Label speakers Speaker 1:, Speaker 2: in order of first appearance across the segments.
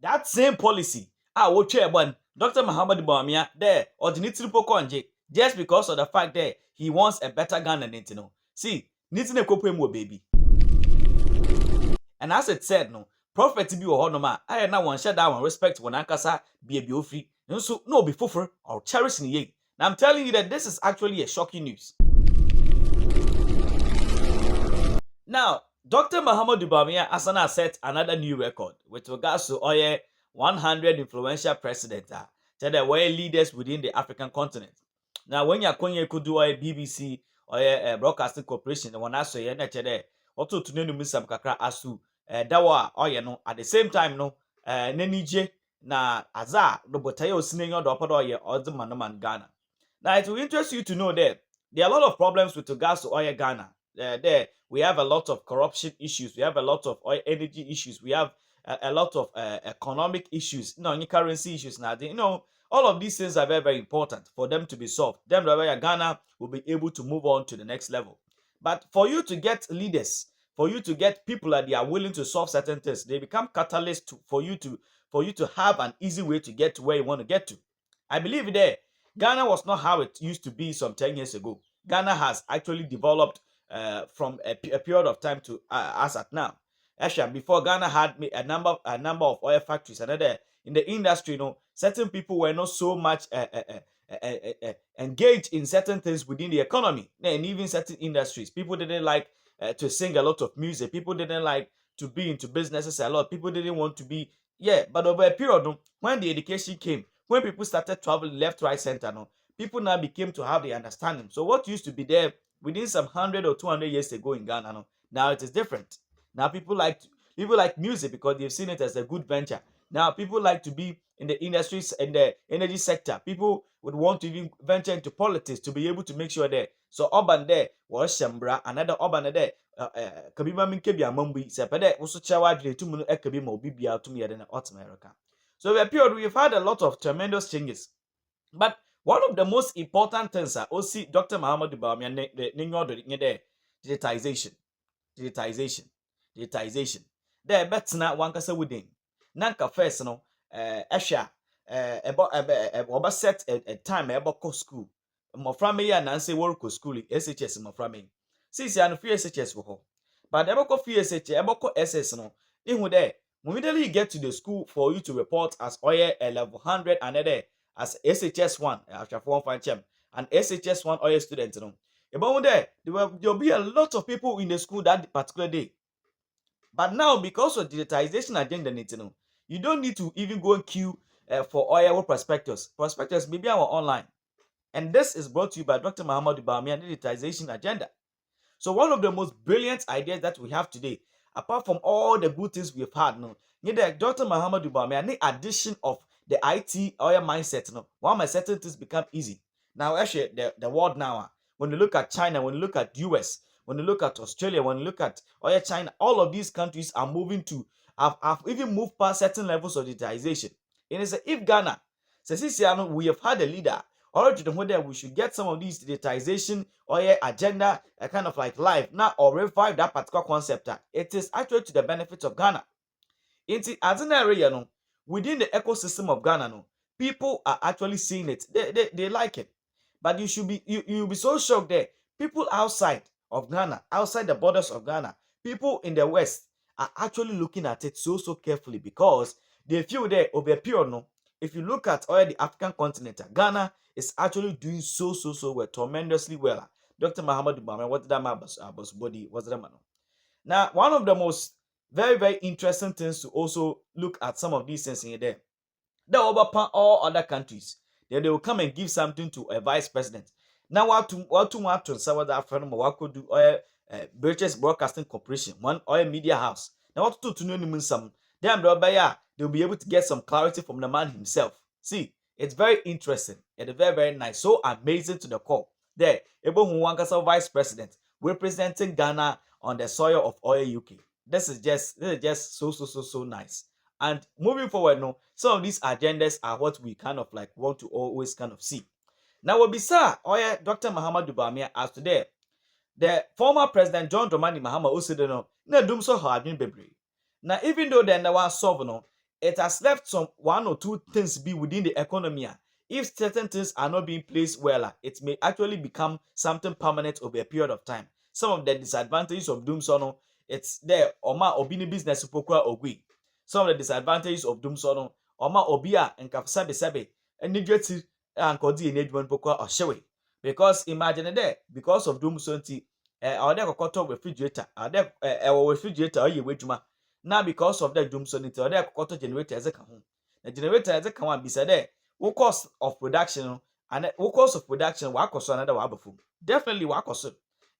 Speaker 1: That same policy, what chairman Dr. Muhammad Bawumia there ordinary konje just because of the fact that he wants a better Ghana than you know. See, nitine kopwe baby. And as it said, no, prophet be or honoma, I now one shut down respect when Ankasa be a biofree, and so no be fuffer or cherishing ye. Now I'm telling you that this is actually a shocking news. Now, Dr. Muhammad Bawumia Asana set another new record with regards to 100 influential presidents that were leaders within the African continent. Now, when you could do BBC or Broadcasting Corporation, the one I saw you there, also to know some kakra asu dawa no at the same time no nenije na aza no botayo sinenyo do podo or the manoman Ghana. Now, it will interest you to know that there are a lot of problems with regards to oil Ghana. There we have a lot of corruption issues, we have a lot of oil energy issues, we have a lot of economic issues, currency issues. Now, all of these things are very, very important for them to be solved. Then Ghana will be able to move on to the next level. But for you to get leaders, for you to get people that they are willing to solve certain things, they become catalysts for you to have an easy way to get to where you want to get to. I believe there, Ghana was not how it used to be some 10 years ago. Ghana has actually developed from a period of time to as at now. Actually, before Ghana had a number of oil factories, and in the industry, certain people were not so much engaged in certain things within the economy, and even certain industries. People didn't like to sing a lot of music. People didn't like to be into businesses a lot. People didn't want to be, but over a period, when the education came, when people started traveling left, right, center, people now became to have the understanding. So what used to be there within some 100 or 200 years ago in Ghana, now it is different. Now people like music because they've seen it as a good venture. Now people like to be in the industries and the energy sector. People would want to even venture into politics to be able to make sure that so urban there was Shambra, another urban there. Kabima minkebi amambi sepede also chawa to mun ekabi mo bibia to me in North America. So the period we've had a lot of tremendous changes. But one of the most important things are also Dr. Muhammad Bawumia digitization. There better one kasa within. Nanka first esha oba set a time ebo school. Mofra me ya nanse work school SHS mofra me. Since ya no free SHS wo. But ebo ko free SHS ebo ko SS no. Ihu there immediately you get to the school for you to report as oil level 100 and there as SHS1 after 4 chem and SHS1 oil student about there will be a lot of people in the school that particular day. But now because of digitization agenda you don't need to even go and queue for oil prospectus maybe our online, and this is brought to you by Dr. Muhammad Bawumia digitization agenda. So one of the most brilliant ideas that we have today, apart from all the good things we've had, Dr. Muhammad Bawumia, the addition of the IT oil mindset, one my certain things become easy. Now, actually, the world now, when you look at China, when you look at US, when you look at Australia, when you look at China, all of these countries are moving to have even moved past certain levels of digitization. And it's if Ghana, we have had a leader, or to the point that we should get some of these digitization agenda kind of like live now or revive that particular concept. It is actually to the benefit of Ghana. As an area, within the ecosystem of Ghana, people are actually seeing it. They like it. But you'll be so shocked that people outside of Ghana, outside the borders of Ghana, people in the West are actually looking at it so carefully because they feel that over a period, if you look at all the African continent, Ghana is actually doing so well, tremendously well. Dr. Muhammad Bawumia, what did that about body? What's that man? Now, one of the most very, very interesting things to also look at some of these things in there. They over all other countries. Then they will come and give something to a vice president. Now, what to say that friend what could do British Broadcasting Corporation, one oil media house. Now, what to know some damn they'll be able to get some clarity from the man himself. See, it's very interesting. It's very, very nice. So amazing to the core. There, Ebo Huwankasa vice president representing Ghana on the soil of oil UK. This is just so nice. And moving forward, some of these agendas are what we kind of like want to always kind of see. Now, we'll be sir, Dr. Muhammad Bawumia as today. The former president John Dramani Mahama also don't know. Na dum so hard been bebre. Now, even though they never solve it has left some one or two things be within the economy. If certain things are not being placed well, it may actually become something permanent over a period of time. Some of the disadvantages of doom so it's there. Oma obini business pokwa ogui. Some of the disadvantages of doom so Oma obia and sabe and nigeti and kodi in edwin pokwa or shewe. Because imagine there, because of doom so our there kokoto refrigerator, our there refrigerator or ye wejuma. Now because of that doom so our there kokoto generator as a kahun. The generator as a kawan be said there. What cost of production and what cost of production what cost another wabafu definitely what cost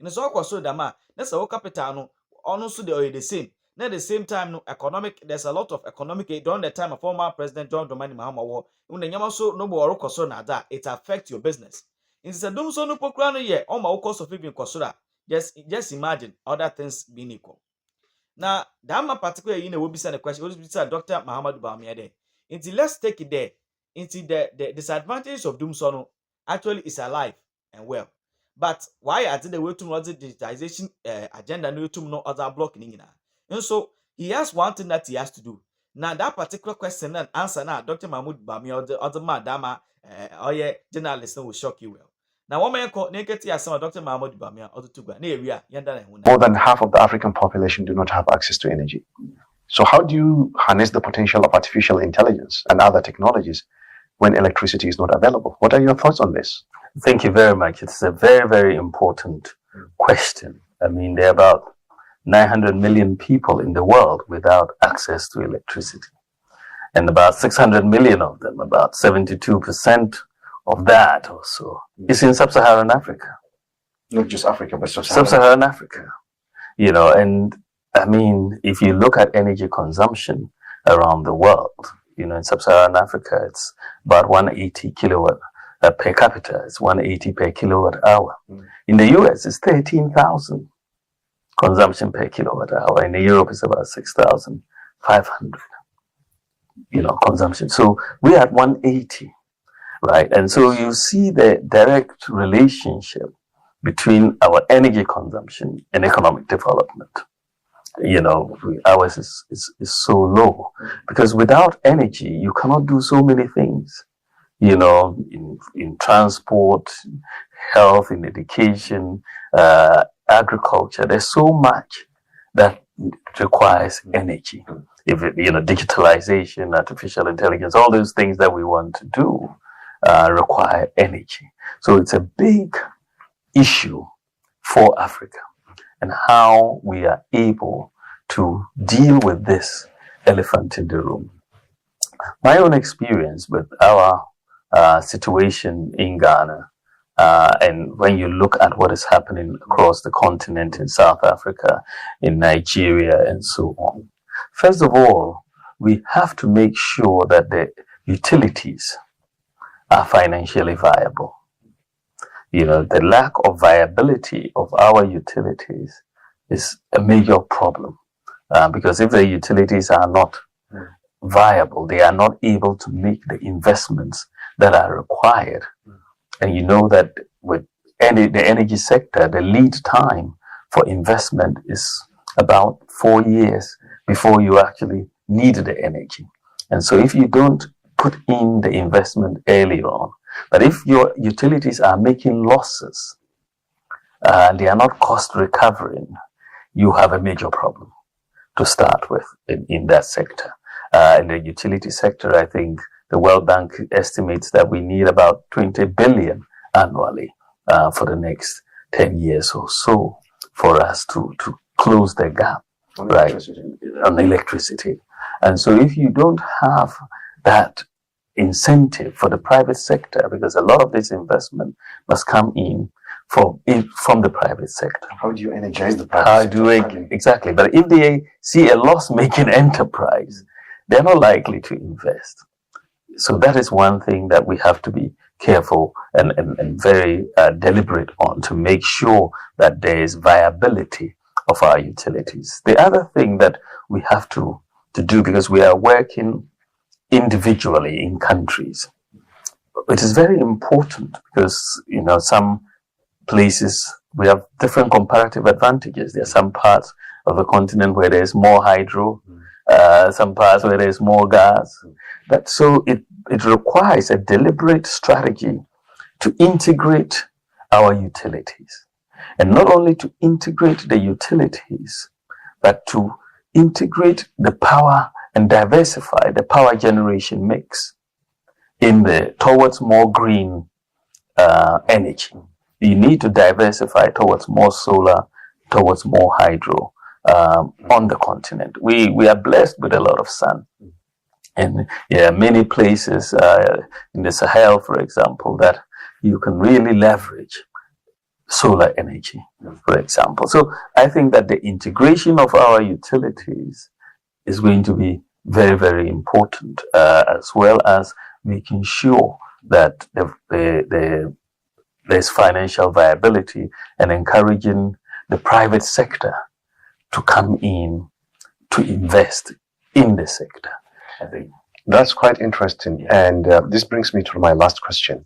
Speaker 1: in so cost so dama that's a capital no also the same at the same time no economic there's a lot of economic during the time of former President John Dramani Mahama war when the nyamaso no more cost so that it affects your business instead dum so no pokra no ye on my cost of living cost just imagine other things being equal now that man particularly will be sent a question will be Dr. Muhammad Bawumia there until let's take it there. Into the disadvantage of doom sono actually is alive and well. But why are the way to the digitization agenda no to no other blocking? And so he has one thing that he has to do. Now that particular question and answer now, Dr. Mahmoud Bawumia or the other madama journalist will shock you well. Now one man called naked some Dr. Mahmoud Bawumia or the
Speaker 2: more than half of the African population do not have access to energy. So how do you harness the potential of artificial intelligence and other technologies when electricity is not available? What are your thoughts on this?
Speaker 3: Thank you very much. It's a very, very important question. I mean, there are about 900 million people in the world without access to electricity. And about 600 million of them, about 72% of that or so, is in sub-Saharan Africa.
Speaker 2: Not just Africa, but
Speaker 3: sub-Saharan Africa. You know, and I mean, if you look at energy consumption around the world, you know, in sub-Saharan Africa, it's about 180 kilowatt per capita. It's 180 per kilowatt hour. In the US, it's 13,000 consumption per kilowatt hour. In Europe, it's about 6,500, you know, consumption. So we're at 180, right? And so you see the direct relationship between our energy consumption and economic development. You know, ours is so low because without energy, you cannot do so many things, you know, in transport, health, in education, agriculture. There's so much that requires energy. If it, you know, digitalization, artificial intelligence, all those things that we want to do require energy. So it's a big issue for Africa. And how we are able to deal with this elephant in the room. My own experience with our situation in Ghana, and when you look at what is happening across the continent in South Africa, in Nigeria, and so on. First of all, we have to make sure that the utilities are financially viable. You know, the lack of viability of our utilities is a major problem because if the utilities are not viable, they are not able to make the investments that are required. And you know that with the energy sector, the lead time for investment is about 4 years before you actually need the energy. And so if you don't put in the investment early on, but if your utilities are making losses, they are not cost recovering, you have a major problem to start with in that sector. In the utility sector, I think the World Bank estimates that we need about 20 billion annually for the next 10 years or so for us to close the gap,
Speaker 2: on
Speaker 3: right,
Speaker 2: electricity.
Speaker 3: on electricity. And so if you don't have that incentive for the private sector, because a lot of this investment must come in from the private sector.
Speaker 2: How do you energize the private sector?
Speaker 3: Exactly. But if they see a loss-making enterprise, they're not likely to invest. So that is one thing that we have to be careful and very deliberate on to make sure that there is viability of our utilities. The other thing that we have to do, because we are working individually in countries, it is very important because, you know, some places we have different comparative advantages. There are some parts of the continent where there's more hydro, some parts where there's more gas. So it requires a deliberate strategy to integrate our utilities. And not only to integrate the utilities, but to integrate the power and diversify the power generation mix towards more green energy. You need to diversify towards more solar, towards more hydro on the continent. We are blessed with a lot of sun. And many places in the Sahel, for example, that you can really leverage solar energy, for example. So I think that the integration of our utilities is going to be very, very important, as well as making sure that there's financial viability and encouraging the private sector to come in to invest in the sector. I think
Speaker 2: that's quite interesting. And this brings me to my last question.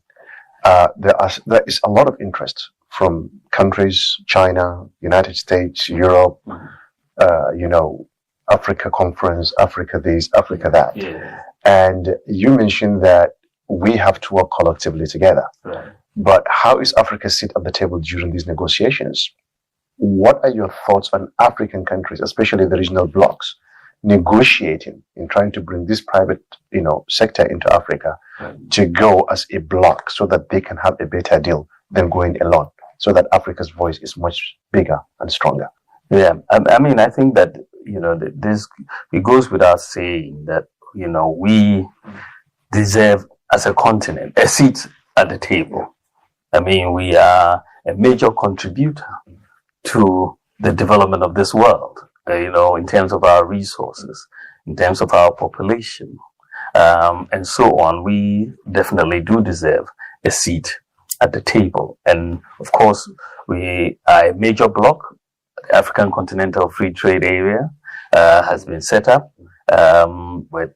Speaker 2: There is a lot of interest from countries, China, United States, Europe, Africa Conference, Africa this, Africa that.
Speaker 3: Yeah.
Speaker 2: And you mentioned that we have to work collectively together.
Speaker 3: Right.
Speaker 2: But how is Africa sit at the table during these negotiations? What are your thoughts on African countries, especially the regional blocs, negotiating in trying to bring this private, sector into Africa to go as a bloc so that they can have a better deal than going alone, so that Africa's voice is much bigger and stronger?
Speaker 3: Yeah, I mean, I think that, it goes without saying that, we deserve as a continent a seat at the table. I mean, we are a major contributor to the development of this world, in terms of our resources, in terms of our population, and so on. We definitely do deserve a seat at the table. And of course, we are a major bloc. The African Continental Free Trade Area has been set up with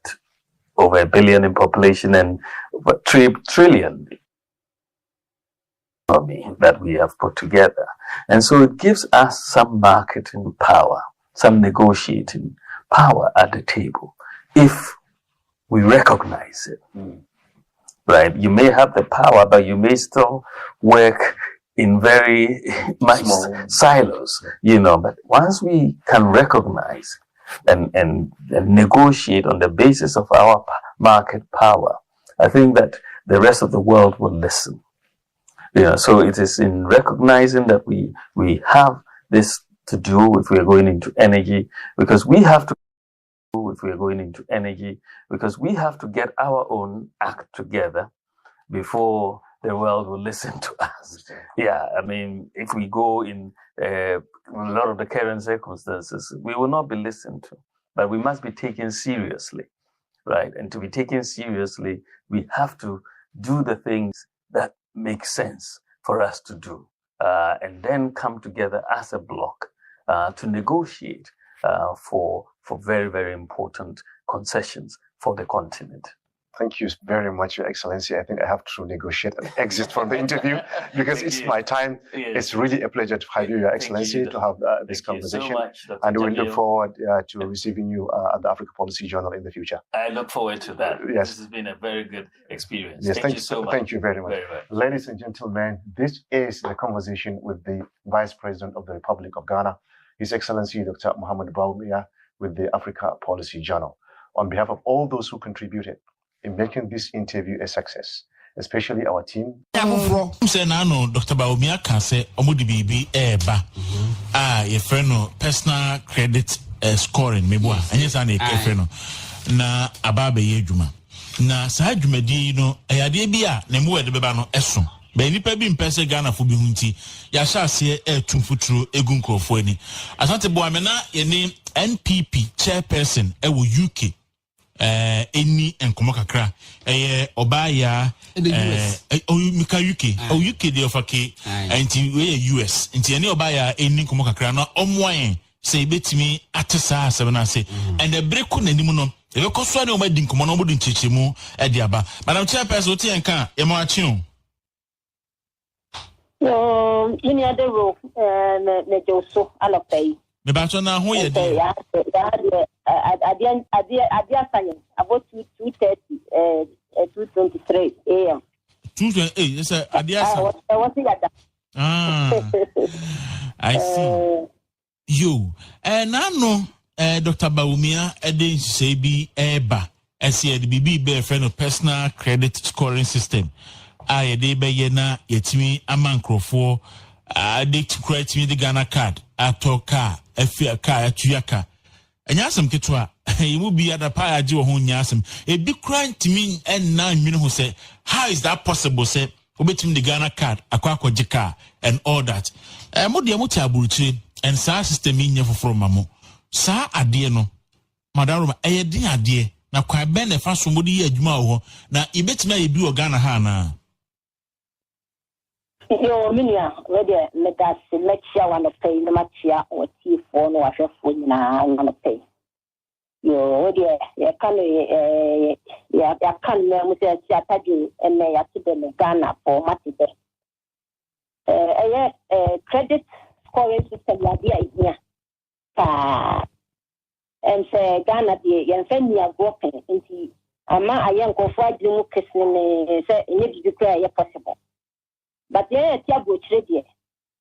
Speaker 3: over 1 billion in population and 3 trillion economy that we have put together. And so it gives us some marketing power, some negotiating power at the table, if we recognize it. Right? You may have the power, but you may still work in very much silos, but once we can recognize and negotiate on the basis of our market power, I think that the rest of the world will listen. So it is in recognizing that we have this to do if we are going into energy, because we have to get our own act together before the world will listen to us. Yeah, I mean, if we go in a lot of the current circumstances, we will not be listened to, but we must be taken seriously, right? And to be taken seriously, we have to do the things that make sense for us to do, and then come together as a bloc to negotiate for very, very important concessions for the continent.
Speaker 2: Thank you very much, Your Excellency. I think I have to negotiate an exit from the interview because it's my time. Yes. It's really a pleasure to have you, Your Excellency, to have this conversation. So much, and we look forward to receiving you at the Africa Policy Journal in the future.
Speaker 3: I look forward to that.
Speaker 2: Yes.
Speaker 3: This has been a very good experience.
Speaker 2: Yes,
Speaker 3: thank you so much.
Speaker 2: Thank you very much. Ladies and gentlemen, this is the conversation with the Vice President of the Republic of Ghana, His Excellency Dr. Bawumia, with the Africa Policy Journal. On behalf of all those who contributed in making this interview a success, especially our team.
Speaker 4: Dr. Bawumia can say Omudibibi eba. Your friend personal credit scoring mebua. And yes, I friend na ababe yejuma. Na sa dwumadi no ayade bia na mu wede beba no eso. Be nipa bi mpese Ghana fo bi hunti. Ya sha ase tumfuturo egun krofo ani. Asante bo amena ye ni NPP chairperson ewo UK. Any and Komokakra, Obaya, Mika UK, UK de Ofake, and US, and any Obaya, any Komokakra, no, Omwain, say bet me at the Sa 7 say, and the breakun and Nimuno, the local swine of my Dinkomono wouldn't teach him at the Abba. Madam Chairperson, and can, Emachino.
Speaker 5: Any other role, Nejoso, Alopay.
Speaker 4: Me ba so na ho ye de.
Speaker 5: Adia science about 2:30 2:23 a.m.
Speaker 4: 2:28 is adiasa. I see. You nano Dr. Bawumia eden say bi eba ese the BB be friend of personal credit scoring system. I dey be ye na yetimi amankrofo de credit me the Ghana card ato car afia car atuaka. Enya asem ketwa yimu bi ada pa age wo ho nya asem e bi kra ntimi enna nwene ho say how is that possible say obetimi the Ghana card akwakoje car and all that. Mo de mo tiaburuchi and sa system nya foforo mamo sa ade no madaroma eyedin ade na kwa ben na fa so mo di adwuma wo na ibetimi ayebi o Ghana ha na
Speaker 5: yo minia we de mega lecture one of pay na machia o T4 no ahwefo nyina na pay yo we de ya kan ya kan na mo se ataju ene ya tide ne Ghana for matide credit scoring system ya dia idea and say Ghana de yen fe ni agope nti ama ayen ko fa dimu kesne say any be ya possible but yeah tiago chire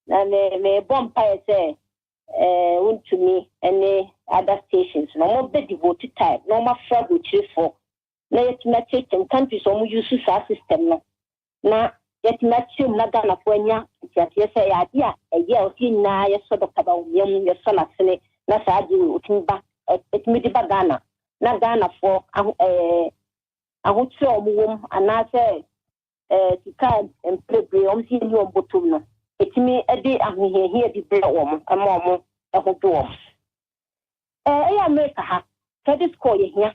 Speaker 5: na me bompa say to me any other stations no more be devoted time no more struggle chire for na yet na check countries o mu use sa system no na yet na chim na Ghana fo anya tiatie say ya dia o ti na ye so Dr. Bawumia mu ye so na sene na sa adi o timba etimi di ba Ghana na Ghana fo ahotse omwom ana say tika emprebre omsi ni ombotum no etimi edi ahihie di bla wom ama ahodo America ha credit score ye hia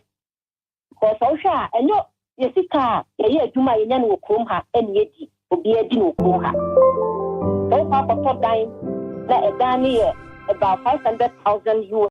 Speaker 5: because osha enyo yesika ye adwuma ye nya no krom ha eni edi obi edi no krom ha so fa ko dan na edani ye about 500,000 US